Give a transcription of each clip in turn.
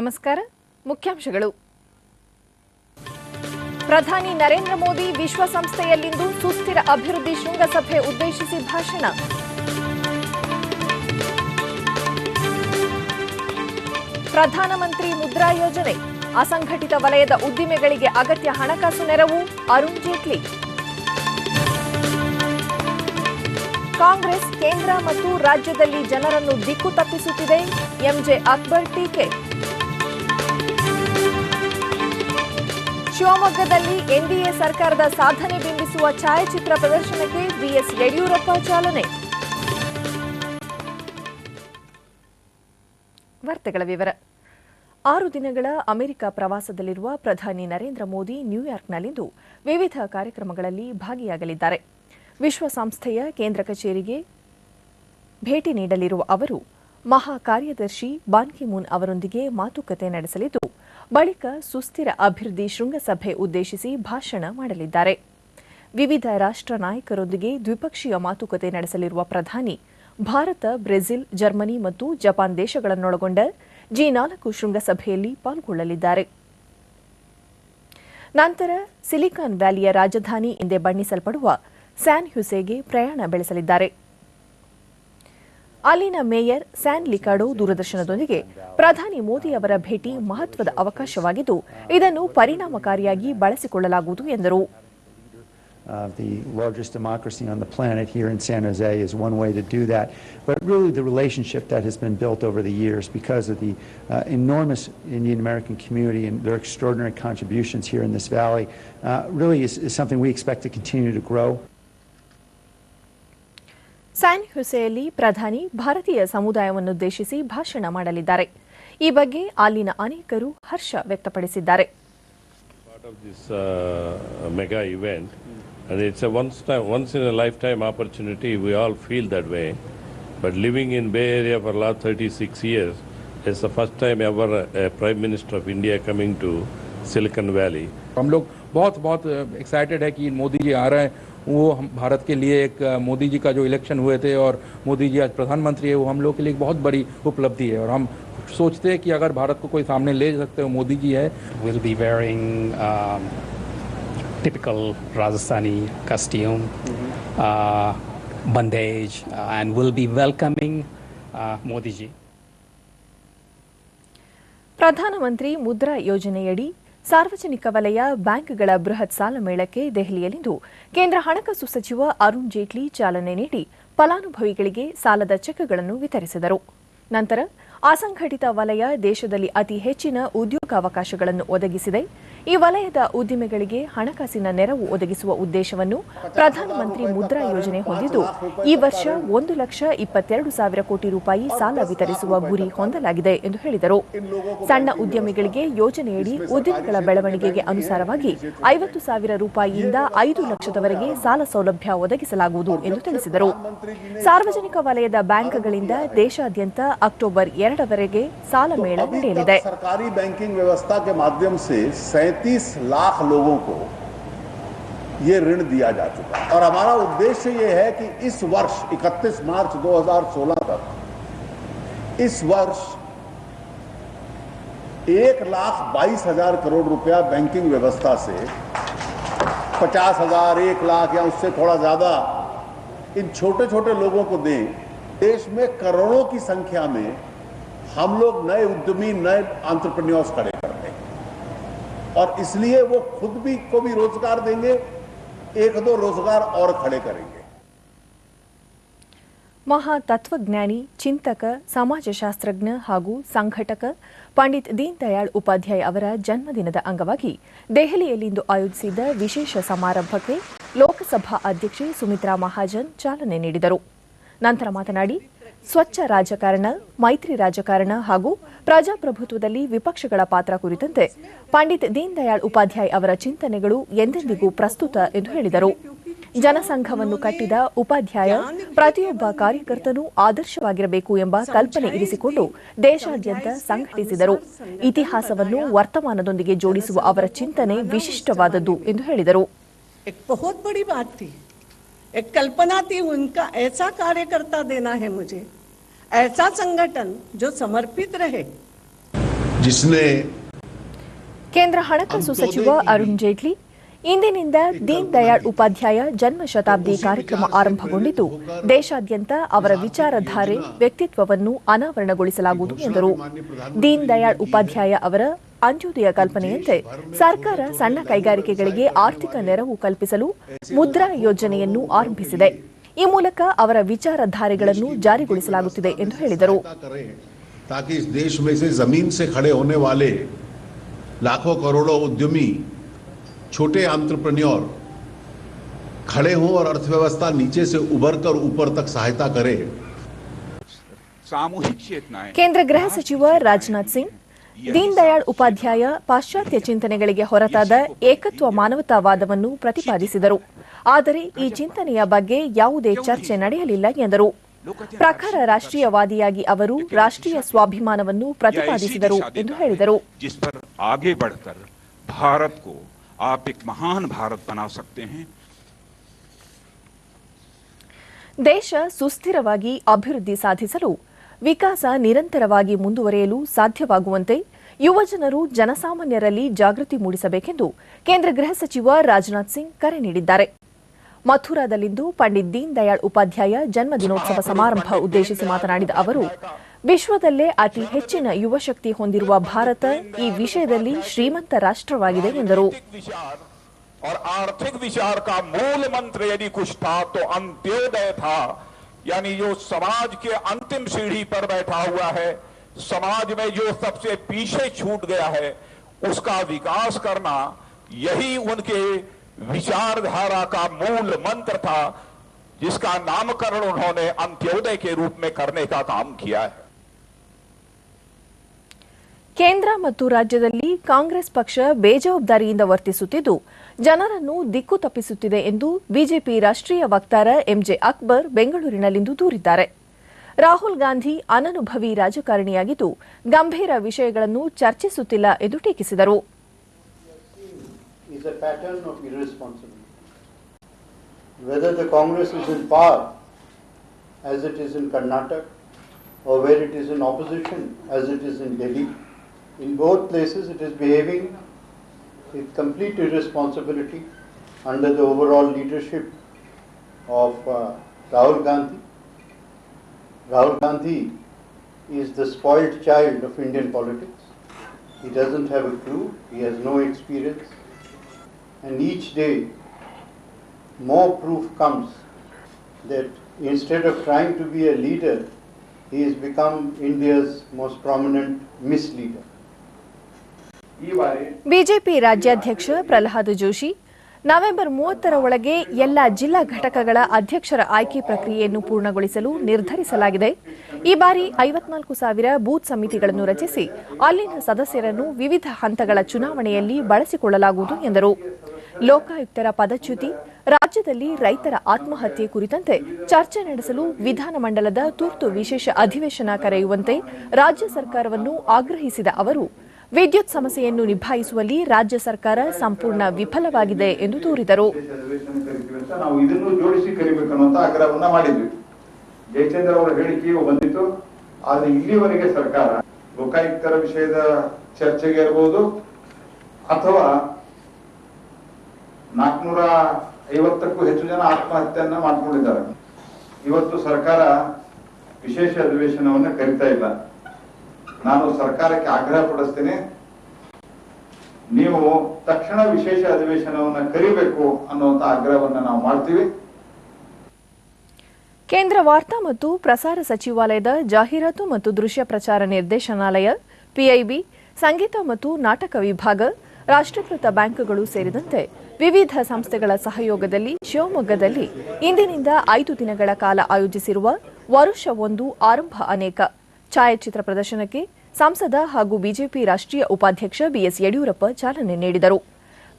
ನಮಸ್ಕಾರ. ಮುಖ್ಯಾಂಶಗಳು. ಪ್ರಧಾನಿ ನರೇಂದ್ರ ಮೋದಿ ವಿಶ್ವಸಂಸ್ಥೆಯಲ್ಲಿಂದು ಸುಸ್ಥಿರ ಅಭಿವೃದ್ಧಿ ಶೃಂಗಸಭೆ ಉದ್ದೇಶಿಸಿ ಭಾಷಣ. ಪ್ರಧಾನಮಂತ್ರಿ ಮುದ್ರಾ ಯೋಜನೆ, ಅಸಂಘಟಿತ ವಲಯದ ಉದ್ದಿಮೆಗಳಿಗೆ ಅಗತ್ಯ ಹಣಕಾಸು ನೆರವು, ಅರುಣ್ ಜೇಟ್ಲಿ. ಕಾಂಗ್ರೆಸ್ ಕೇಂದ್ರ ಮತ್ತು ರಾಜ್ಯದಲ್ಲಿ ಜನರನ್ನು ದಿಕ್ಕು ತಪ್ಪಿಸುತ್ತಿದೆ, ಎಂಜೆ ಅಕ್ಬರ್ ಟೀಕೆ. ಶಿವಮೊಗ್ಗದಲ್ಲಿ ಎನ್ಡಿಎ ಸರ್ಕಾರದ ಸಾಧನೆ ಬಿಂಬಿಸುವ ಛಾಯಾಚಿತ್ರ ಪ್ರದರ್ಶನಕ್ಕೆ ಬಿಎಸ್ ಯಡಿಯೂರಪ್ಪ ಚಾಲನೆ. ವಾರ್ತೆಗಳ ವಿವರ. 6 ದಿನಗಳ ಅಮೆರಿಕ ಪ್ರವಾಸದಲ್ಲಿರುವ ಪ್ರಧಾನಿ ನರೇಂದ್ರ ಮೋದಿ ನ್ಯೂಯಾರ್ಕ್ನಲ್ಲಿಂದು ವಿವಿಧ ಕಾರ್ಯಕ್ರಮಗಳಲ್ಲಿ ಭಾಗಿಯಾಗಲಿದ್ದಾರೆ. ವಿಶ್ವಸಂಸ್ಥೆಯ ಕೇಂದ್ರ ಕಚೇರಿಗೆ ಭೇಟಿ ನೀಡಲಿರುವ ಅವರು ಮಹಾ ಕಾರ್ಯದರ್ಶಿ ಬಾನ್ ಕಿ ಮೂನ್ ಅವರೊಂದಿಗೆ ಮಾತುಕತೆ ನಡೆಸಲಿದ್ದು, ಬಳಿಕ ಸುಸ್ಥಿರ ಅಭಿವೃದ್ಧಿ ಶೃಂಗಸಭೆ ಉದ್ದೇಶಿಸಿ ಭಾಷಣ ಮಾಡಲಿದ್ದಾರೆ. ವಿವಿಧ ರಾಷ್ಟ್ರ ನಾಯಕರೊಂದಿಗೆ ದ್ವಿಪಕ್ಷೀಯ ಮಾತುಕತೆ ನಡೆಸಲಿರುವ ಪ್ರಧಾನಿ ಭಾರತ, ಬ್ರೆಜಿಲ್, ಜರ್ಮನಿ ಮತ್ತು ಜಪಾನ್ ದೇಶಗಳನ್ನೊಳಗೊಂಡ G4 ಶೃಂಗಸಭೆಯಲ್ಲಿ ಪಾಲ್ಗೊಳ್ಳಲಿದ್ದಾರೆ. ನಂತರ ಸಿಲಿಕಾನ್ ವ್ಯಾಲಿಯ ರಾಜಧಾನಿ ಎಂದೇ ಬಣ್ಣಿಸಲ್ಪಡುವ ಸ್ಯಾನ್ ಹುಸೆಗೆ ಪ್ರಯಾಣ ಬೆಳೆಸಲಿದ್ದಾರೆ. ಅಲ್ಲಿನ ಮೇಯರ್ ಸ್ಯಾನ್ ಲಿಕಾಡೋ ದೂರದರ್ಶನದೊಂದಿಗೆ ಪ್ರಧಾನಿ ಮೋದಿ ಅವರ ಭೇಟಿ ಮಹತ್ವದ ಅವಕಾಶವಾಗಿದ್ದು, ಇದನ್ನು ಪರಿಣಾಮಕಾರಿಯಾಗಿ ಬಳಸಿಕೊಳ್ಳಲಾಗುವುದು ಎಂದರು. The largest democracy on the planet here in San Jose is one way to do that. But really the relationship that has been built over the years because of the enormous Indian American community and their extraordinary contributions here in this valley really is something we expect to continue to grow. San ಹುಸೆಯಲ್ಲಿ ಪ್ರಧಾನಿ ಭಾರತೀಯ ಸಮುದಾಯವನ್ನುದ್ದೇಶಿಸಿ ಭಾಷಣ ಮಾಡಲಿದ್ದಾರೆ. ಈ ಬಗ್ಗೆ ಅಲ್ಲಿನ ಅನೇಕರು ಹರ್ಷ ವ್ಯಕ್ತಪಡಿಸಿದ್ದಾರೆ. And it's a once in a lifetime opportunity. We all feel that way. But living in Bay Area for the last 36 years, it's the first time ever a Prime Minister of India coming to Silicon Valley. हम लोग बहुत excited है कि मोदी जी आ रहे हैं. वो हम भारत के लिए एक मोदी जी का जो इलेक्शन हुए थे और मोदी जी आज प्रधानमंत्री है, वो हम लोग के लिए एक बहुत बड़ी उपलब्धि है. और हम सोचते हैं कि अगर भारत को कोई सामने ले सकते हो मोदी जी है. Will be wearing typical Rajasthani costume, bandage, and will be welcoming Modi ji. ಪ್ರಧಾನಮಂತ್ರಿ ಮುದ್ರಾ ಯೋಜನೆಯಡಿ ಸಾರ್ವಜನಿಕ ವಲಯ ಬ್ಯಾಂಕ್ಗಳ ಬೃಹತ್ ಸಾಲ ಮೇಳಕ್ಕೆ ದೆಹಲಿಯಲ್ಲಿಂದು ಕೇಂದ್ರ ಹಣಕಾಸು ಸಚಿವ ಅರುಣ್ ಜೇಟ್ಲಿ ಚಾಲನೆ ನೀಡಿ ಫಲಾನುಭವಿಗಳಿಗೆ ಸಾಲದ ಚೆಕ್ಗಳನ್ನು ವಿತರಿಸಿದರು. ನಂತರ ಅಸಂಘಟಿತ ವಲಯ ದೇಶದಲ್ಲಿ ಅತಿ ಹೆಚ್ಚಿನ ಉದ್ಯೋಗಾವಕಾಶಗಳನ್ನು ಒದಗಿಸಿದೆ. ಈ ವಲಯದ ಉದ್ದಿಮೆಗಳಿಗೆ ಹಣಕಾಸಿನ ನೆರವು ಒದಗಿಸುವ ಉದ್ದೇಶವನ್ನು ಪ್ರಧಾನಮಂತ್ರಿ ಮುದ್ರಾ ಯೋಜನೆ ಹೊಂದಿದ್ದು, ಈ ವರ್ಷ 1,22,000 ಕೋಟಿ ರೂಪಾಯಿ ಸಾಲ ವಿತರಿಸುವ ಗುರಿ ಹೊಂದಲಾಗಿದೆ ಎಂದು ಹೇಳಿದರು. ಸಣ್ಣ ಉದ್ಯಮಿಗಳಿಗೆ ಯೋಜನೆಯಡಿ ಉದ್ಯಮಗಳ ಬೆಳವಣಿಗೆಗೆ ಅನುಸಾರವಾಗಿ 50,000 ರೂಪಾಯಿಯಿಂದ 5 ಲಕ್ಷದವರೆಗೆ ಸಾಲ ಸೌಲಭ್ಯ ಒದಗಿಸಲಾಗುವುದು ಎಂದು ತಿಳಿಸಿದರು. ಸಾರ್ವಜನಿಕ ವಲಯದ ಬ್ಯಾಂಕ್ಗಳಿಂದ ದೇಶಾದ್ಯಂತ ಅಕ್ಟೋಬರ್ 2 ಸಾಲ ಮೇಳ ನಡೆಯಲಿದೆ. सरकारी बैंकिंग व्यवस्था के माध्यम से 37 लाख लोगों को ये ऋण दिया जा चुका है और हमारा उद्देश्य ये है कि इस वर्ष 31 मार्च 2016 तक इस वर्ष 1,22,000 करोड़ रुपया बैंकिंग व्यवस्था से 50,000, 1 लाख या उससे थोड़ा ज्यादा इन छोटे छोटे लोगों को दें. देश में करोड़ों की संख्या में हम लोग नए उद्यमी, नए एंटरप्रेन्योर्स खड़े करते हैं और इसलिए वो खुद भी को भी रोजगार देंगे, 1-2 रोजगार और खड़े करेंगे. ಮಹಾ ತತ್ವಜ್ಞಾನಿ, ಚಿಂತಕ, ಸಮಾಜಶಾಸ್ತ್ರಜ್ಞ ಹಾಗೂ ಸಂಘಟಕ ಪಂಡಿತ್ ದೀನ್ ದಯಾಳ್ ಉಪಾಧ್ಯಾಯ ಅವರ ಜನ್ಮದಿನದ ಅಂಗವಾಗಿ ದೆಹಲಿಯಲ್ಲಿಂದು ಆಯೋಜಿಸಿದ್ದ ವಿಶೇಷ ಸಮಾರಂಭಕ್ಕೆ ಲೋಕಸಭಾ ಅಧ್ಯಕ್ಷೆ ಸುಮಿತ್ರಾ ಮಹಾಜನ್ ಚಾಲನೆ ನೀಡಿದರು. ನಂತರ ಮಾತನಾಡಿ, ಸ್ವಚ್ಛ ರಾಜಕಾರಣ, ಮೈತ್ರಿ ರಾಜಕಾರಣ ಹಾಗೂ ಪ್ರಜಾಪ್ರಭುತ್ವದಲ್ಲಿ ವಿಪಕ್ಷಗಳ ಪಾತ್ರ ಕುರಿತಂತೆ ಪಂಡಿತ್ ದೀನ್ ದಯಾಳ್ ಉಪಾಧ್ಯಾಯ ಅವರ ಚಿಂತನೆಗಳು ಎಂದೆಂದಿಗೂ ಪ್ರಸ್ತುತ ಎಂದು ಹೇಳಿದರು. ಜನಸಂಘವನ್ನು ಕಟ್ಟಿದ ಉಪಾಧ್ಯಾಯ ಪ್ರತಿಯೊಬ್ಬ ಕಾರ್ಯಕರ್ತನೂ ಆದರ್ಶವಾಗಿರಬೇಕು ಎಂಬ ಕಲ್ಪನೆ ಇರಿಸಿಕೊಂಡು ದೇಶಾದ್ಯಂತ ಸಂಘಟಿಸಿದರು. ಇತಿಹಾಸವನ್ನು ವರ್ತಮಾನದೊಂದಿಗೆ ಜೋಡಿಸುವ ಅವರ ಚಿಂತನೆ ವಿಶಿಷ್ಟವಾದದ್ದು ಎಂದು ಹೇಳಿದರು. एक कल्पना थी उनका, ऐसा कार्यकर्ता देना है मुझे, ऐसा संगठन जो समर्पित रहे. जिसने ಕೇಂದ್ರ ಹಣಕಾಸು ಸಚಿವ ಅರುಣ್ ಜೇಟ್ಲಿ ಇಂದಿನಿಂದ ದೀನ್ ದಯಾಳ್ ಉಪಾಧ್ಯಾಯ ಜನ್ಮ ಶತಾಬ್ದಿ ಕಾರ್ಯಕ್ರಮ ಆರಂಭಗೊಂಡಿದ್ದು ದೇಶಾದ್ಯಂತ ಅವರ ವಿಚಾರಧಾರೆ ವ್ಯಕ್ತಿತ್ವವನ್ನು ಅನಾವರಣಗೊಳಿಸಲಾಗುವುದು ಎಂದರು. ದೀನ್ ದಯಾಳ್ ಉಪಾಧ್ಯಾಯ ಅವರ ಅಂತ್ಯೋದಯ ಕಲ್ಪನೆಯಂತೆ ಸರ್ಕಾರ ಸಣ್ಣ ಕೈಗಾರಿಕೆಗಳಿಗೆ ಆರ್ಥಿಕ ನೆರವು ಕಲ್ಪಿಸಲು ಮುದ್ರಾ ಯೋಜನೆಯನ್ನು ಆರಂಭಿಸಿದೆ. ಈ ಮೂಲಕ ಅವರ ವಿಚಾರಧಾರೆಗಳನ್ನು ಜಾರಿಗೊಳಿಸಲಾಗುತ್ತಿದೆ ಎಂದು ಹೇಳಿದರು. ताकि इस देश में से जमीन से खड़े होने वाले लाखों करोड़ों उद्यमी, छोटे एंटरप्रेन्योर खड़े हों और अर्थव्यवस्था नीचे से उभर कर ऊपर तक सहायता करे. सामूहिक चेतनाएं. ಕೇಂದ್ರ ಗೃಹ ಸಚಿವ ರಾಜನಾಥ್ ಸಿಂಗ್ ದೀನ್ ದಯಾಳ್ ಉಪಾಧ್ಯಾಯ ಪಾಶ್ಚಾತ್ಯ ಚಿಂತನೆಗಳಿಗೆ ಹೊರತಾದ ಏಕತ್ವ ಮಾನವತಾವಾದವನ್ನು ಪ್ರತಿಪಾದಿಸಿದರು. ಆದರೆ ಈ ಚಿಂತನೆಯ ಬಗ್ಗೆ ಯಾವುದೇ ಚರ್ಚೆ ನಡೆಯಲಿಲ್ಲ ಎಂದರು. ಪ್ರಖರ ರಾಷ್ಟ್ರೀಯವಾದಿಯಾಗಿ ಅವರು ರಾಷ್ಟ್ರೀಯ ಸ್ವಾಭಿಮಾನವನ್ನು ಪ್ರತಿಪಾದಿಸಿದರು ಎಂದು ಹೇಳಿದರು. जिस पर आगे बढ़कर भारत को आप एक महान भारत बना सकते हैं. ದೇಶ ಸುಸ್ಥಿರವಾಗಿ ಅಭಿವೃದ್ಧಿ ಸಾಧಿಸಲು ವಿಕಾಸ ನಿರಂತರವಾಗಿ ಮುಂದುವರಿಯಲು ಸಾಧ್ಯವಾಗುವಂತೆ ಯುವಜನರು ಜನಸಾಮಾನ್ಯರಲ್ಲಿ ಜಾಗೃತಿ ಮೂಡಿಸಬೇಕೆಂದು ಕೇಂದ್ರ ಗೃಹ ಸಚಿವ ರಾಜನಾಥ್ ಸಿಂಗ್ ಕರೆ ನೀಡಿದ್ದಾರೆ. ಮಥುರಾದಲ್ಲಿಂದು ಪಂಡಿತ್ ದೀನ್ ದಯಾಳ್ ಉಪಾಧ್ಯಾಯ ಜನ್ಮ ದಿನೋತ್ಸವ ಸಮಾರಂಭ ಉದ್ದೇಶಿಸಿ ಮಾತನಾಡಿದ ಅವರು, ವಿಶ್ವದಲ್ಲೇ ಅತಿ ಹೆಚ್ಚಿನ ಯುವಶಕ್ತಿ ಹೊಂದಿರುವ ಭಾರತ ಈ ವಿಷಯದಲ್ಲಿ ಶ್ರೀಮಂತ ರಾಷ್ಟ್ರವಾಗಿದೆ ಎಂದರು. और आर्थिक विचार का मूल मंत्र यदि कुछ था तो अंत्योदय था, यानी जो समाज के अंतिम सीढ़ी पर बैठा हुआ है, समाज में जो सबसे पीछे छूट गया है, उसका विकास करना, यही उनके विचारधारा का मूल मंत्र था, जिसका नामकरण उन्होंने अंत्योदय के रूप में करने का काम किया है. ಕೇಂದ್ರ ಮತ್ತು ರಾಜ್ಯದಲ್ಲಿ ಕಾಂಗ್ರೆಸ್ ಪಕ್ಷ ಬೇಜವಾಬ್ದಾರಿಯಿಂದ ವರ್ತಿಸುತ್ತಿದ್ದು ಜನರನ್ನು ದಿಕ್ಕು ತಪ್ಪಿಸುತ್ತಿದೆ ಎಂದು ಬಿಜೆಪಿ ರಾಷ್ಟ್ರೀಯ ವಕ್ತಾರ ಎಂಜೆ ಅಕ್ಬರ್ ಬೆಂಗಳೂರಿನಲ್ಲಿಂದು ದೂರಿದ್ದಾರೆ. ರಾಹುಲ್ ಗಾಂಧಿ ಅನನುಭವಿ ರಾಜಕಾರಣಿಯಾಗಿದ್ದು ಗಂಭೀರ ವಿಷಯಗಳನ್ನು ಚರ್ಚಿಸುತ್ತಿಲ್ಲ ಎಂದು ಟೀಕಿಸಿದರು. is a pattern of irresponsibility. Whether the Congress is in power, as it is in Karnataka, or where it is in opposition, as it is in Delhi, in both places it is behaving with complete irresponsibility under the overall leadership of Rahul Gandhi. Rahul Gandhi is the spoiled child of Indian politics. He doesn't have a clue, he has no experience. And each day, more proof comes that instead of trying to be a leader, he has become India's most prominent misleader. BJP ರಾಜ್ಯಾಧ್ಯಕ್ಷ Pralhad Joshi November 30ರ ಒಳಗೆ ಎಲ್ಲ ಜಿಲ್ಲಾ ಘಟಕಗಳ ಅಧ್ಯಕ್ಷರ ಆಯ್ಕೆ ಪ್ರಕ್ರಿಯೆಯನ್ನು ಪೂರ್ಣಗೊಳಿಸಲು ನಿರ್ಧರಿಸಲಾಗಿದೆ. ಈ ಬಾರಿ 54,000 ಬೂತ್ ಸಮಿತಿಗಳನ್ನು ರಚಿಸಿ ಅಲ್ಲಿನ ಸದಸ್ಯರನ್ನು ವಿವಿಧ ಹಂತಗಳ ಚುನಾವಣೆಯಲ್ಲಿ ಬಳಸಿಕೊಳ್ಳಲಾಗುವುದು ಎಂದರು. ಲೋಕಾಯುಕ್ತರ ಪದಚ್ಯುತಿ, ರಾಜ್ಯದಲ್ಲಿ ರೈತರ ಆತ್ಮಹತ್ಯೆ ಕುರಿತಂತೆ ಚರ್ಚೆ ನಡೆಸಲು ವಿಧಾನಮಂಡಲದ ತುರ್ತು ವಿಶೇಷ ಅಧಿವೇಶನ ಕರೆಯುವಂತೆ ರಾಜ್ಯ ಸರ್ಕಾರವನ್ನು ಆಗ್ರಹಿಸಿದ ಅವರು, ವಿದ್ಯುತ್ ಸಮಸ್ಯೆಯನ್ನು ನಿಭಾಯಿಸುವಲ್ಲಿ ರಾಜ್ಯ ಸರ್ಕಾರ ಸಂಪೂರ್ಣ ವಿಫಲವಾಗಿದೆ ಎಂದು ದೂರಿದರು. ನಾವು ಇದನ್ನು ಜೋಡಿಸಿ ಕರಿಬೇಕನ್ನುವಂತ ಆಗ್ರಹವನ್ನ ಮಾಡಿದ್ವಿ. ಜಯಚಂದ್ರ ಅವರ ಹೇಳಿಕೆಯು ಬಂದಿತ್ತು. ಆದ್ರೆ ಇಲ್ಲಿವರೆಗೆ ಸರ್ಕಾರ ಲೋಕಾಯುಕ್ತರ ವಿಷಯದ ಚರ್ಚೆಗೆ ಇರಬಹುದು ಅಥವಾ 450ಕ್ಕೂ ಹೆಚ್ಚು ಜನ ಆತ್ಮಹತ್ಯೆಯನ್ನ ಮಾಡಿಕೊಂಡಿದ್ದಾರೆ. ಇವತ್ತು ಸರ್ಕಾರ ವಿಶೇಷ ಅಧಿವೇಶನವನ್ನು ಕರೀತಾ ಇಲ್ಲ. ನಾನು ಸರ್ಕಾರಕ್ಕೆ ಆಗ್ರಹ ಪಡಿಸ್ತೇನೆ, ನೀವು ತಕ್ಷಣ ವಿಶೇಷ ಅಧಿವೇಶನವನ್ನು ಕರೀಬೇಕು ಅನ್ನುವಂತ ಆಗ್ರಹವನ್ನು ನಾವು ಮಾಡ್ತೀವಿ. ಕೇಂದ್ರ ವಾರ್ತಾ ಮತ್ತು ಪ್ರಸಾರ ಸಚಿವಾಲಯದ ಜಾಹೀರಾತು ಮತ್ತು ದೃಶ್ಯ ಪ್ರಚಾರ ನಿರ್ದೇಶನಾಲಯ, ಪಿಐಬಿ, ಸಂಗೀತ ಮತ್ತು ನಾಟಕ ವಿಭಾಗ, ರಾಷ್ಟ್ರೀಕೃತ ಬ್ಯಾಂಕ್ಗಳು ಸೇರಿದಂತೆ ವಿವಿಧ ಸಂಸ್ಥೆಗಳ ಸಹಯೋಗದಲ್ಲಿ ಶಿವಮೊಗ್ಗದಲ್ಲಿ ಇಂದಿನಿಂದ 5 ದಿನಗಳ ಕಾಲ ಆಯೋಜಿಸಿರುವ ವರುಷ ಒಂದು ಆರಂಭ ಅನೇಕ ಛಾಯಾಚಿತ್ರ ಪ್ರದರ್ಶನಕ್ಕೆ ಸಂಸದ ಹಾಗೂ ಬಿಜೆಪಿ ರಾಷ್ಟ್ರೀಯ ಉಪಾಧ್ಯಕ್ಷ ಬಿಎಸ್ ಯಡಿಯೂರಪ್ಪ ಚಾಲನೆ ನೀಡಿದರು.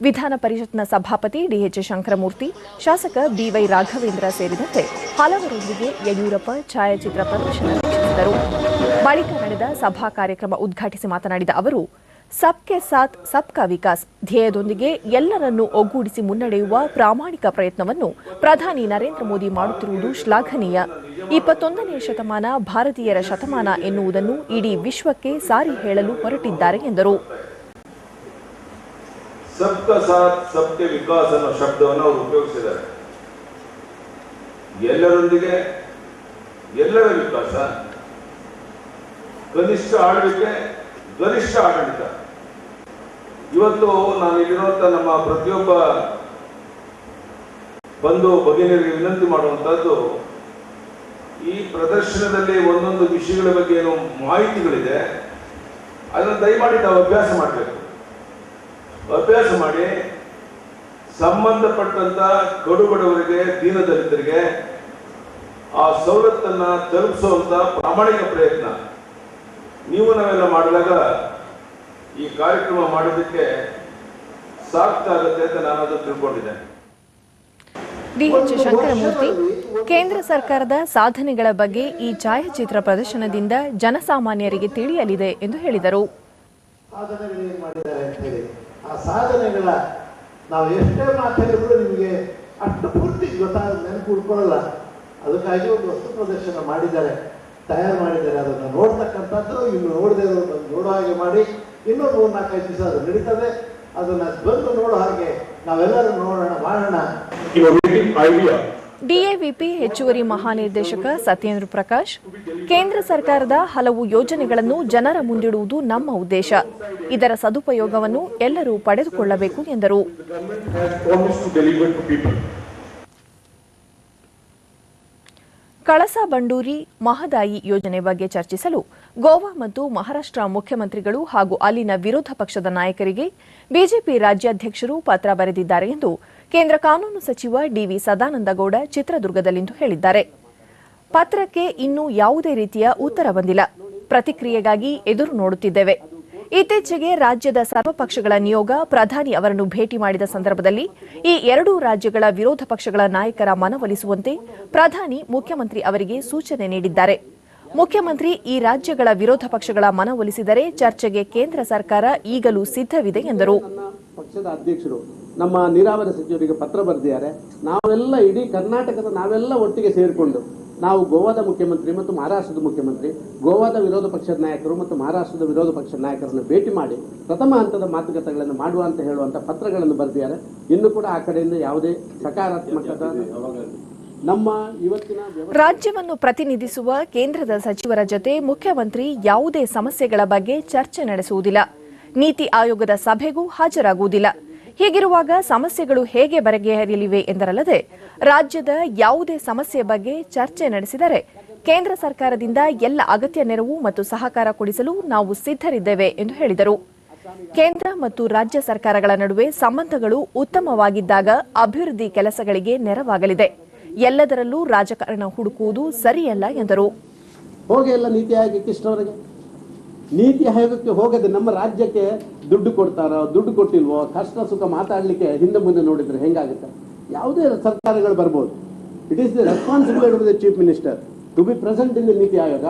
ವಿಧಾನ ಪರಿಷತ್ನ ಸಭಾಪತಿ ಡಿಎಚ್ ಶಂಕರಮೂರ್ತಿ, ಶಾಸಕ ಬಿವೈ ರಾಘವೇಂದ್ರ ಸೇರಿದಂತೆ ಹಲವರೊಂದಿಗೆ ಯಡಿಯೂರಪ್ಪ ಛಾಯಾಚಿತ್ರ ಪ್ರದರ್ಶನ ವೀಕ್ಷಿಸಿದರು. ಬಳಿಕ ನಡೆದ ಸಭಾ ಕಾರ್ಯಕ್ರಮ ಉದ್ಘಾಟಿಸಿ ಮಾತನಾಡಿದ ಅವರು, ಸಬ್ಕೆ ಸಾಥ್ ಸಬ್ಕಾ ವಿಕಾಸ್ ಧ್ಯೇಯದೊಂದಿಗೆ ಎಲ್ಲರನ್ನೂ ಒಗ್ಗೂಡಿಸಿ ಮುನ್ನಡೆಯುವ ಪ್ರಾಮಾಣಿಕ ಪ್ರಯತ್ನವನ್ನು ಪ್ರಧಾನಿ ನರೇಂದ್ರ ಮೋದಿ ಮಾಡುತ್ತಿರುವುದು ಶ್ಲಾಘನೀಯ. 21ನೇ ಶತಮಾನ ಭಾರತೀಯರ ಶತಮಾನ ಎನ್ನುವುದನ್ನು ಇಡೀ ವಿಶ್ವಕ್ಕೆ ಸಾರಿ ಹೇಳಲು ಹೊರಟಿದ್ದಾರೆ ಎಂದರು. ಸಬ್ಕಾ ಸಾಥ್ ಸಬ್ಕೆ ವಿಕಾಸ್ ಅನ್ನೋ ಶಬ್ದವನ್ನು ಅವರು ಉಪಯೋಗಿಸಿದ್ದಾರೆ. ಎಲ್ಲರೊಂದಿಗೆ ಎಲ್ಲರ ವಿಕಾಸ, ಕನಿಷ್ಠ ಆಳ್ವಿಕೆ, ಗರಿಷ್ಠ ಆಡಳಿತ. ಇವತ್ತು ನಾನು ಇಲ್ಲಿರುವಂತ ನಮ್ಮ ಪ್ರತಿಯೊಬ್ಬ ಬಂಧು ಭಗಿನಿಯರಿಗೆ ವಿನಂತಿ ಮಾಡುವಂತಹದ್ದು, ಈ ಪ್ರದರ್ಶನದಲ್ಲಿ ಒಂದೊಂದು ವಿಷಯಗಳ ಬಗ್ಗೆ ಏನು ಮಾಹಿತಿಗಳಿದೆ ಅದನ್ನು ದಯಮಾಡಿ ನಾವು ಅಭ್ಯಾಸ ಮಾಡಬೇಕು. ಅಭ್ಯಾಸ ಮಾಡಿ ಸಂಬಂಧಪಟ್ಟಂತ ಕಡುಬಡವರಿಗೆ, ದೀನದಲಿತರಿಗೆ ಆ ಸವಲತ್ತನ್ನ ತಲುಪಿಸುವಂತ ಪ್ರಾಮಾಣಿಕ ಪ್ರಯತ್ನ ನೀವು ನಾವೆಲ್ಲ ಮಾಡಿದಾಗ ಈ ಕಾರ್ಯಕ್ರಮ ಮಾಡೋದಕ್ಕೆ ಸಾಧ್ಯ ಆಗುತ್ತೆ ಅಂತ ನಾನು ಅದನ್ನು ತಿಳ್ಕೊಂಡಿದ್ದೇನೆ. ಡಿಎಚ್ ಶಂಕರಮೂರ್ತಿ, ಕೇಂದ್ರ ಸರ್ಕಾರದ ಸಾಧನೆಗಳ ಬಗ್ಗೆ ಈ ಛಾಯಾಚಿತ್ರ ಪ್ರದರ್ಶನದಿಂದ ಜನಸಾಮಾನ್ಯರಿಗೆ ತಿಳಿಯಲಿದೆ ಎಂದು ಹೇಳಿದರು. ಆ ಸಾಧನೆಗಳ ನಾವು ಎಷ್ಟೇ ಮಾತಾಡಿದ್ರು ನಿಮಗೆ ಅಷ್ಟು ಪೂರ್ತಿ ನೆನಪು ಉಳ್ಕೊಳ್ಳಲ್ಲ. ಅದಕ್ಕಾಗಿ ಒಂದು ವಸ್ತು ಪ್ರದರ್ಶನ ಮಾಡಿದ್ದಾರೆ, ತಯಾರು ಮಾಡಿದ್ದಾರೆ. ಅದನ್ನು ನೋಡ್ತಕ್ಕಂಥದ್ದು ಇನ್ನು ನೋಡದೆ ನೋಡೋ ಹಾಗೆ ಮಾಡಿ ಇನ್ನೂ 3-4 ದಿವಸ ಅದು ನಡೀತದೆ. ಅದನ್ನ ಬಂದು ನೋಡೋ ಹಾಗೆ ನಾವೆಲ್ಲರೂ ನೋಡೋಣ, ಮಾಡೋಣ. ಡಿಎವಿಪಿ ಹೆಚ್ಚುವರಿ ಮಹಾನಿರ್ದೇಶಕ ಸತ್ಯೇಂದ್ರ ಪ್ರಕಾಶ್, ಕೇಂದ್ರ ಸರ್ಕಾರದ ಹಲವು ಯೋಜನೆಗಳನ್ನು ಜನರ ಮುಂದಿಡುವುದು ನಮ್ಮ ಉದ್ದೇಶ. ಇದರ ಸದುಪಯೋಗವನ್ನು ಎಲ್ಲರೂ ಪಡೆದುಕೊಳ್ಳಬೇಕು ಎಂದರು. ಕಳಸಾ ಬಂಡೂರಿ ಮಹದಾಯಿ ಯೋಜನೆ ಬಗ್ಗೆ ಚರ್ಚಿಸಲು ಗೋವಾ ಮತ್ತು ಮಹಾರಾಷ್ಟ್ರ ಮುಖ್ಯಮಂತ್ರಿಗಳು ಹಾಗೂ ಅಲ್ಲಿನ ವಿರೋಧ ಪಕ್ಷದ ನಾಯಕರಿಗೆ ಬಿಜೆಪಿ ರಾಜ್ಯಾಧ್ಯಕ್ಷರು ಪತ್ರ ಬರೆದಿದ್ದಾರೆ ಎಂದು ಕೇಂದ್ರ ಕಾನೂನು ಸಚಿವ ಡಿವಿ ಸದಾನಂದಗೌಡ ಚಿತ್ರದುರ್ಗದಲ್ಲಿಂದು ಹೇಳಿದ್ದಾರೆ. ಪತ್ರಕ್ಕೆ ಇನ್ನೂ ಯಾವುದೇ ರೀತಿಯ ಉತ್ತರ ಬಂದಿಲ್ಲ. ಪ್ರತಿಕ್ರಿಯೆಗಾಗಿ ಎದುರು ನೋಡುತ್ತಿದ್ದೇವೆ. ಇತ್ತೀಚೆಗೆ ರಾಜ್ಯದ ಸರ್ವಪಕ್ಷಗಳ ನಿಯೋಗ ಪ್ರಧಾನಿ ಅವರನ್ನು ಭೇಟಿ ಮಾಡಿದ ಸಂದರ್ಭದಲ್ಲಿ ಈ ಎರಡೂ ರಾಜ್ಯಗಳ ವಿರೋಧ ಪಕ್ಷಗಳ ನಾಯಕರ ಮನವೊಲಿಸುವಂತೆ ಪ್ರಧಾನಿ ಮುಖ್ಯಮಂತ್ರಿ ಅವರಿಗೆ ಸೂಚನೆ ನೀಡಿದ್ದಾರೆ. ಮುಖ್ಯಮಂತ್ರಿ ಈ ರಾಜ್ಯಗಳ ವಿರೋಧ ಪಕ್ಷಗಳ ಮನವೊಲಿಸಿದರೆ ಚರ್ಚೆಗೆ ಕೇಂದ್ರ ಸರ್ಕಾರ ಈಗಲೂ ಸಿದ್ಧವಿದೆ ಎಂದರು. ಪಕ್ಷದ ಅಧ್ಯಕ್ಷರು ನಮ್ಮ ನೀರಾವರಿ ಸಚಿವರಿಗೆ ಪತ್ರ ಬರೆದಿದ್ದಾರೆ. ನಾವೆಲ್ಲ ಇಡೀ ಕರ್ನಾಟಕದ ನಾವೆಲ್ಲ ಒಟ್ಟಿಗೆ ಸೇರಿಕೊಂಡು ನಾವು ಗೋವಾದ ಮುಖ್ಯಮಂತ್ರಿ ಮತ್ತು ಮಹಾರಾಷ್ಟ್ರದ ಮುಖ್ಯಮಂತ್ರಿ, ಗೋವಾದ ವಿರೋಧ ಪಕ್ಷದ ನಾಯಕರು ಮತ್ತು ಮಹಾರಾಷ್ಟ್ರದ ವಿರೋಧ ಪಕ್ಷದ ನಾಯಕರನ್ನು ಭೇಟಿ ಮಾಡಿ ಪ್ರಥಮ ಹಂತದ ಮಾತುಕತೆಗಳನ್ನು ಮಾಡುವ ಅಂತ ಹೇಳುವಂತ ಪತ್ರಗಳನ್ನು ಬರೆದಿದ್ದಾರೆ. ಇನ್ನು ಕೂಡ ಆ ಕಡೆಯಿಂದ ಯಾವುದೇ ಸಕಾರಾತ್ಮಕದ ನಮ್ಮ ಇವತ್ತಿನ ರಾಜ್ಯವನ್ನು ಪ್ರತಿನಿಧಿಸುವ ಕೇಂದ್ರದ ಸಚಿವರ ಜೊತೆ ಮುಖ್ಯಮಂತ್ರಿ ಯಾವುದೇ ಸಮಸ್ಯೆಗಳ ಬಗ್ಗೆ ಚರ್ಚೆ ನಡೆಸುವುದಿಲ್ಲ. ನೀತಿ ಆಯೋಗದ ಸಭೆಗೂ ಹಾಜರಾಗುವುದಿಲ್ಲ. ಹೀಗಿರುವಾಗ ಸಮಸ್ಯೆಗಳು ಹೇಗೆ ಬಗೆಹರಿಯಲಿವೆ ಎಂದರಲ್ಲದೆ ರಾಜ್ಯದ ಯಾವುದೇ ಸಮಸ್ಯೆ ಬಗ್ಗೆ ಚರ್ಚೆ ನಡೆಸಿದರೆ ಕೇಂದ್ರ ಸರ್ಕಾರದಿಂದ ಎಲ್ಲ ಅಗತ್ಯ ನೆರವು ಮತ್ತು ಸಹಕಾರ ಕೊಡಿಸಲು ನಾವು ಸಿದ್ಧರಿದ್ದೇವೆ ಎಂದು ಹೇಳಿದರು. ಕೇಂದ್ರ ಮತ್ತು ರಾಜ್ಯ ಸರ್ಕಾರಗಳ ನಡುವೆ ಸಂಬಂಧಗಳು ಉತ್ತಮವಾಗಿದ್ದಾಗ ಅಭಿವೃದ್ಧಿ ಕೆಲಸಗಳಿಗೆ ನೆರವಾಗಲಿದೆ. ಎಲ್ಲದರಲ್ಲೂ ರಾಜಕಾರಣ ಹುಡುಕುವುದು ಸರಿಯಲ್ಲ ಎಂದರು. ನೀತಿ ಆಯೋಗಕ್ಕೆ ಇಷ್ಟವರೆಗೆ ನೀತಿ ಆಯೋಗಕ್ಕೆ ಹೋಗದೆ ನಮ್ಮ ರಾಜ್ಯಕ್ಕೆ ದುಡ್ಡು ಕೊಡ್ತಾರೋ ದುಡ್ಡು ಕೊಟ್ಟಿಲ್ವೋ ಕಷ್ಟ ಸುಖ ಮಾತಾಡಲಿಕ್ಕೆ ಹಿಂದೆ ಮುಂದೆ ನೋಡಿದ್ರೆ ಹೆಂಗಾಗುತ್ತೆ? ಯಾವುದೇ ಸರ್ಕಾರಗಳು ಬರ್ಬೋದು. It is the responsibility of the chief minister to be present in the NITI Aayog.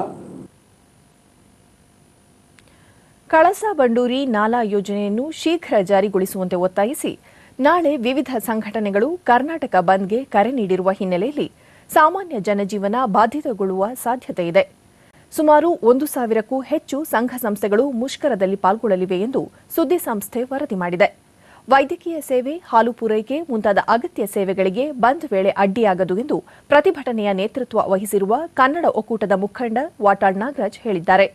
Kalasa Banduri ನಾಲಾ ಯೋಜನೆಯನ್ನು ಶೀಘ್ರ ಜಾರಿಗೊಳಿಸುವಂತೆ ಒತ್ತಾಯಿಸಿ ನಾಳೆ ವಿವಿಧ ಸಂಘಟನೆಗಳು ಕರ್ನಾಟಕ ಬಂದ್ಗೆ ಕರೆ ನೀಡಿರುವ ಹಿನ್ನೆಲೆಯಲ್ಲಿ ಸಾಮಾನ್ಯ ಜನಜೀವನ ಬಾಧಿತಗೊಳ್ಳುವ ಸಾಧ್ಯತೆ ಇದೆ. ಸುಮಾರು 1,000ಕ್ಕೂ ಹೆಚ್ಚು ಸಂಘ ಸಂಸ್ಥೆಗಳು ಮುಷ್ಕರದಲ್ಲಿ ಪಾಲ್ಗೊಳ್ಳಲಿವೆ ಎಂದು ಸುದ್ದಿ ಸಂಸ್ಥೆ ವರದಿ ಮಾಡಿದೆ. ವೈದ್ಯಕೀಯ ಸೇವೆ, ಹಾಲು ಪೂರೈಕೆ ಮುಂತಾದ ಅಗತ್ಯ ಸೇವೆಗಳಿಗೆ ಬಂದ್ ವೇಳೆ ಅಡ್ಡಿಯಾಗದು ಎಂದು ಪ್ರತಿಭಟನೆಯ ನೇತೃತ್ವ ವಹಿಸಿರುವ ಕನ್ನಡ ಒಕ್ಕೂಟದ ಮುಖಂಡ ವಾಟಾಳ್ ನಾಗರಾಜ್ ಹೇಳಿದ್ದಾರೆ.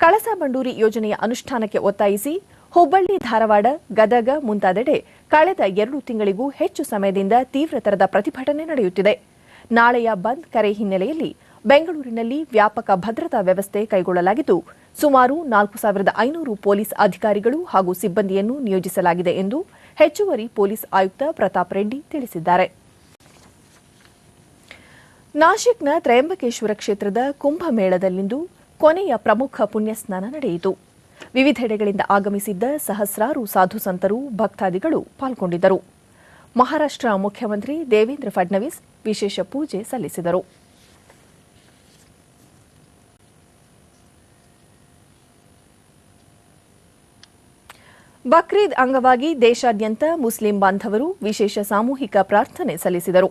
ಕಳಸಾ ಬಂಡೂರಿ ಯೋಜನೆಯ ಅನುಷ್ಠಾನಕ್ಕೆ ಒತ್ತಾಯಿಸಿ ಹುಬ್ಬಳ್ಳಿ, ಧಾರವಾಡ, ಗದಗ ಮುಂತಾದೆಡೆ ಕಳೆದ 2 ತಿಂಗಳಿಗೂ ಹೆಚ್ಚು ಸಮಯದಿಂದ ತೀವ್ರತರದ ಪ್ರತಿಭಟನೆ ನಡೆಯುತ್ತಿದೆ. ನಾಳೆಯ ಬಂದ್ ಕರೆ ಹಿನ್ನೆಲೆಯಲ್ಲಿ ಬೆಂಗಳೂರಿನಲ್ಲಿ ವ್ಯಾಪಕ ಭದ್ರತಾ ವ್ಯವಸ್ಥೆ ಕೈಗೊಳ್ಳಲಾಗಿದ್ದು ಸುಮಾರು 4,500 ಪೊಲೀಸ್ ಅಧಿಕಾರಿಗಳು ಹಾಗೂ ಸಿಬ್ಬಂದಿಯನ್ನು ನಿಯೋಜಿಸಲಾಗಿದೆ ಎಂದು ಹೆಚ್ಚುವರಿ ಪೊಲೀಸ್ ಆಯುಕ್ತ ಪ್ರತಾಪ್ ರೆಡ್ಡಿ ತಿಳಿಸಿದ್ದಾರೆ. ನಾಶಿಕ್ನ ತ್ರಯಂಬಕೇಶ್ವರ ಕ್ಷೇತ್ರದ ಕುಂಭಮೇಳದಲ್ಲಿಂದು ಕೊನೆಯ ಪ್ರಮುಖ ಪುಣ್ಯಸ್ನಾನ ನಡೆಯಿತು. ವಿವಿಧೆಡೆಗಳಿಂದ ಆಗಮಿಸಿದ್ದ ಸಹಸ್ರಾರು ಸಾಧು ಸಂತರು, ಭಕ್ತಾದಿಗಳು ಪಾಲ್ಗೊಂಡಿದ್ದರು. ಮಹಾರಾಷ್ಟ್ರ ಮುಖ್ಯಮಂತ್ರಿ ದೇವೇಂದ್ರ ಫಡ್ನವೀಸ್ ವಿಶೇಷ ಪೂಜೆ ಸಲ್ಲಿಸಿದರು. ಬಕ್ರೀದ್ ಅಂಗವಾಗಿ ದೇಶಾದ್ಯಂತ ಮುಸ್ಲಿಂ ಬಾಂಧವರು ವಿಶೇಷ ಸಾಮೂಹಿಕ ಪ್ರಾರ್ಥನೆ ಸಲ್ಲಿಸಿದರು.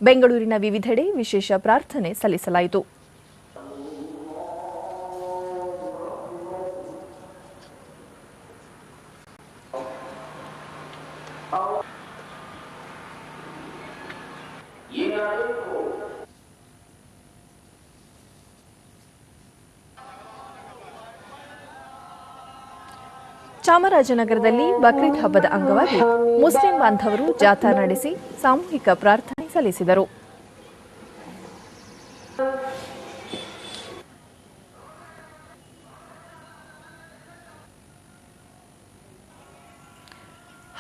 ಬೆಂಗಳೂರಿನ ವಿವಿಧೆಡೆ ವಿಶೇಷ ಪ್ರಾರ್ಥನೆ ಸಲ್ಲಿಸಲಾಯಿತು. ಚಾಮರಾಜನಗರದಲ್ಲಿ ಬಕ್ರೀದ್ ಹಬ್ಬದ ಅಂಗವಾಗಿ ಮುಸ್ಲಿಂ ಬಾಂಧವರು ಜಾಥಾ ನಡೆಸಿ ಸಾಮೂಹಿಕ ಪ್ರಾರ್ಥನೆ ಸಲ್ಲಿಸಿದರು.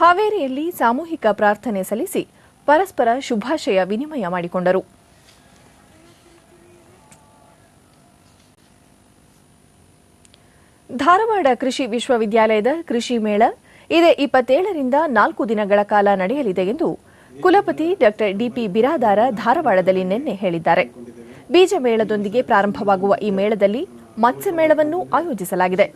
ಹಾವೇರಿಯಲ್ಲಿ ಸಾಮೂಹಿಕ ಪ್ರಾರ್ಥನೆ ಸಲ್ಲಿಸಿ ಪರಸ್ಪರ ಶುಭಾಶಯ ವಿನಿಮಯ ಮಾಡಿಕೊಂಡರು. ಧಾರವಾಡ ಕೃಷಿ ವಿಶ್ವವಿದ್ಯಾಲಯದ ಕೃಷಿ ಮೇಳ ಇದೇ 27ರಿಂದ 4 ದಿನಗಳ ಕಾಲ ನಡೆಯಲಿದೆ ಎಂದು ಕುಲಪತಿ ಡಾ ಡಿಪಿ ಬಿರಾದಾರ ಧಾರವಾಡದಲ್ಲಿ ನಿನ್ನೆ ಹೇಳಿದ್ದಾರೆ. ಬೀಜ ಮೇಳದೊಂದಿಗೆ ಪ್ರಾರಂಭವಾಗುವ ಈ ಮೇಳದಲ್ಲಿ ಮತ್ಸ್ಯ ಮೇಳವನ್ನು ಆಯೋಜಿಸಲಾಗಿದೆ.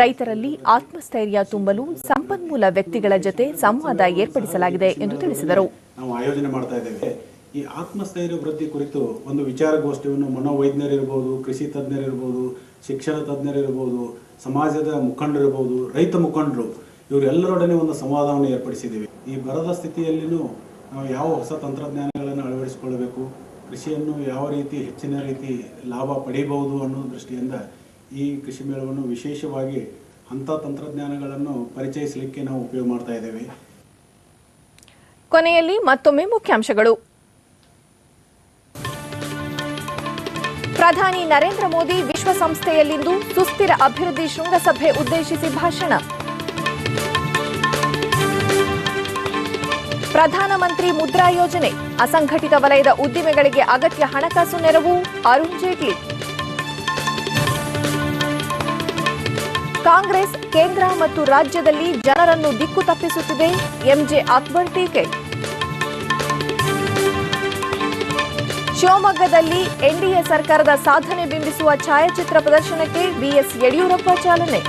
ರೈತರಲ್ಲಿ ಆತ್ಮಸ್ಥೈರ್ಯ ತುಂಬಲು ಸಂಪನ್ಮೂಲ ವ್ಯಕ್ತಿಗಳ ಜೊತೆ ಸಂವಾದ ಏರ್ಪಡಿಸಲಾಗಿದೆ ಎಂದು ತಿಳಿಸಿದರು. ನಾವು ಆಯೋಜನೆ ಮಾಡ್ತಾ ಇದ್ದೇವೆ. ಈ ಆತ್ಮಸ್ಥೈರ್ಯ ವೃದ್ಧಿ ಕುರಿತು ಒಂದು ವಿಚಾರಗೋಷ್ಠಿಯನ್ನು ಮನೋವೈಜ್ಞರಿರ್ಬೋದು, ಕೃಷಿ ತಜ್ಞರಿರ್ಬೋದು, ಶಿಕ್ಷಣ ತಜ್ಞರಿರ್ಬೋದು, ಸಮಾಜದ ಮುಖಂಡರಿರ್ಬೋದು, ರೈತ ಮುಖಂಡರು ಇವರೆಲ್ಲರೊಡನೆ ಒಂದು ಸಂವಾದವನ್ನು ಏರ್ಪಡಿಸಿದ್ದೀವಿ. ಈ ಬರದ ಸ್ಥಿತಿಯಲ್ಲಿನೂ ನಾವು ಯಾವ ಹೊಸ ತಂತ್ರಜ್ಞಾನಗಳನ್ನು ಅಳವಡಿಸಿಕೊಳ್ಳಬೇಕು, ಕೃಷಿಯನ್ನು ಯಾವ ರೀತಿ ಹೆಚ್ಚಿನ ರೀತಿ ಲಾಭ ಪಡೆಯಬಹುದು ಅನ್ನೋ ದೃಷ್ಟಿಯಿಂದ ಈ ಕೃಷಿ ಮೇಳವನ್ನು ವಿಶೇಷವಾಗಿ ಅಂಥ ತಂತ್ರಜ್ಞಾನಗಳನ್ನು ಪರಿಚಯಿಸಲಿಕ್ಕೆ ನಾವು ಉಪಯೋಗ ಮಾಡ್ತಾ ಇದ್ದೇವೆ. ಕೊನೆಯಲ್ಲಿ ಮತ್ತೊಮ್ಮೆ ಮುಖ್ಯಾಂಶಗಳು. ಪ್ರಧಾನಿ ನರೇಂದ್ರ ಮೋದಿ ವಿಶ್ವಸಂಸ್ಥೆಯಲ್ಲಿಂದು ಸುಸ್ಥಿರ ಅಭಿವೃದ್ಧಿ ಶೃಂಗಸಭೆ ಉದ್ದೇಶಿಸಿ ಭಾಷಣ. ಪ್ರಧಾನಮಂತ್ರಿ ಮುದ್ರಾ ಯೋಜನೆ ಅಸಂಘಟಿತ ವಲಯದ ಉದ್ದಿಮೆಗಳಿಗೆ ಅಗತ್ಯ ಹಣಕಾಸು ನೆರವು ಅರುಣ್ ಜೇಟ್ಲಿ. ಕಾಂಗ್ರೆಸ್ ಕೇಂದ್ರ ಮತ್ತು ರಾಜ್ಯದಲ್ಲಿ ಜನರನ್ನು ದಿಕ್ಕು ತಪ್ಪಿಸುತ್ತಿದೆ, ಎಂಜೆ ಅಕ್ಬರ್ ಟೀಕೆ. ಶಿವಮೊಗ್ಗದಲ್ಲಿ ಎನ್ಡಿಎ ಸರ್ಕಾರದ ಸಾಧನೆ ಬಿಂಬಿಸುವ ಛಾಯಾಚಿತ್ರ ಪ್ರದರ್ಶನಕ್ಕೆ ಬಿಎಸ್ ಯಡಿಯೂರಪ್ಪ ಚಾಲನೆ.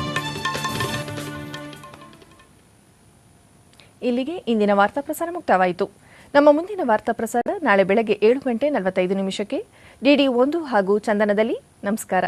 ಇಲ್ಲಿಗೆ ಇಂದಿನ ವಾರ್ತಾ ಪ್ರಸಾರ ಮುಕ್ತಾಯವಾಯಿತು. ನಮ್ಮ ಮುಂದಿನ ವಾರ್ತಾ ಪ್ರಸಾರ ನಾಳೆ ಬೆಳಗ್ಗೆ 7:45 ಡಿಡಿ 1 ಹಾಗೂ ಚಂದನದಲ್ಲಿ. ನಮಸ್ಕಾರ.